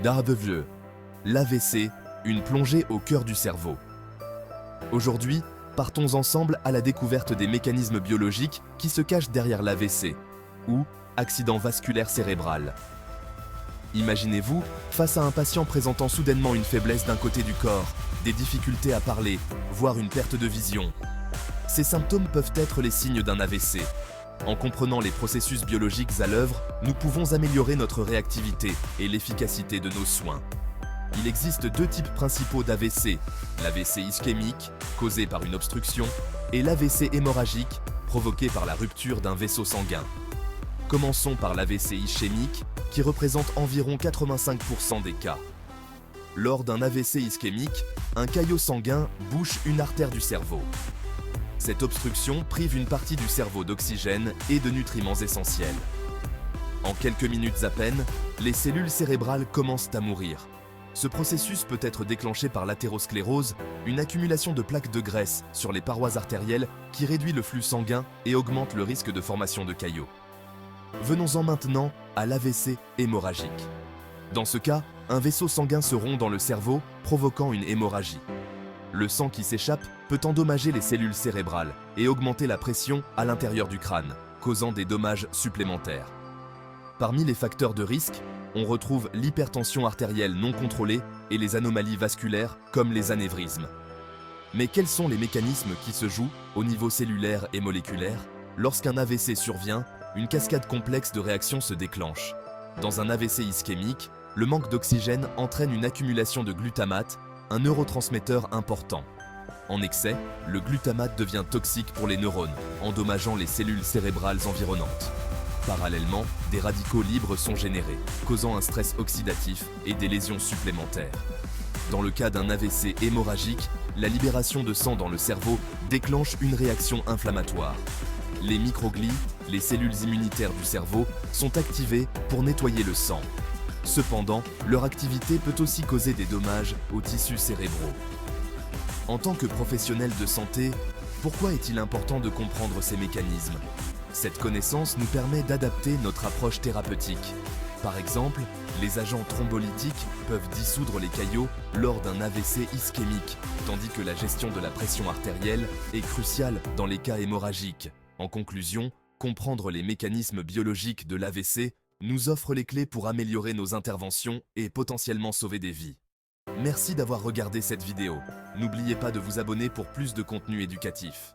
d'AVE, l'AVC, une plongée au cœur du cerveau. Aujourd'hui, partons ensemble à la découverte des mécanismes biologiques qui se cachent derrière l'AVC, ou accident vasculaire cérébral. Imaginez-vous face à un patient présentant soudainement une faiblesse d'un côté du corps, des difficultés à parler, voire une perte de vision. Ces symptômes peuvent être les signes d'un AVC. En comprenant les processus biologiques à l'œuvre, nous pouvons améliorer notre réactivité et l'efficacité de nos soins. Il existe deux types principaux d'AVC, l'AVC ischémique, causé par une obstruction, et l'AVC hémorragique, provoqué par la rupture d'un vaisseau sanguin. Commençons par l'AVC ischémique, qui représente environ 85% des cas. Lors d'un AVC ischémique, un caillot sanguin bouche une artère du cerveau. Cette obstruction prive une partie du cerveau d'oxygène et de nutriments essentiels. En quelques minutes à peine, les cellules cérébrales commencent à mourir. Ce processus peut être déclenché par l'athérosclérose, une accumulation de plaques de graisse sur les parois artérielles qui réduit le flux sanguin et augmente le risque de formation de caillots. Venons-en maintenant à l'AVC hémorragique. Dans ce cas, un vaisseau sanguin se rompt dans le cerveau, provoquant une hémorragie. Le sang qui s'échappe peut endommager les cellules cérébrales et augmenter la pression à l'intérieur du crâne, causant des dommages supplémentaires. Parmi les facteurs de risque, on retrouve l'hypertension artérielle non contrôlée et les anomalies vasculaires comme les anévrismes. Mais quels sont les mécanismes qui se jouent au niveau cellulaire et moléculaire? Lorsqu'un AVC survient, une cascade complexe de réactions se déclenche. Dans un AVC ischémique, le manque d'oxygène entraîne une accumulation de glutamate, un neurotransmetteur important. En excès, le glutamate devient toxique pour les neurones, endommageant les cellules cérébrales environnantes. Parallèlement, des radicaux libres sont générés, causant un stress oxydatif et des lésions supplémentaires. Dans le cas d'un AVC hémorragique, la libération de sang dans le cerveau déclenche une réaction inflammatoire. Les microglies, les cellules immunitaires du cerveau, sont activées pour nettoyer le sang. Cependant, leur activité peut aussi causer des dommages aux tissus cérébraux. En tant que professionnel de santé, pourquoi est-il important de comprendre ces mécanismes? Cette connaissance nous permet d'adapter notre approche thérapeutique. Par exemple, les agents thrombolytiques peuvent dissoudre les caillots lors d'un AVC ischémique, tandis que la gestion de la pression artérielle est cruciale dans les cas hémorragiques. En conclusion, comprendre les mécanismes biologiques de l'AVC nous offre les clés pour améliorer nos interventions et potentiellement sauver des vies. Merci d'avoir regardé cette vidéo. N'oubliez pas de vous abonner pour plus de contenu éducatif.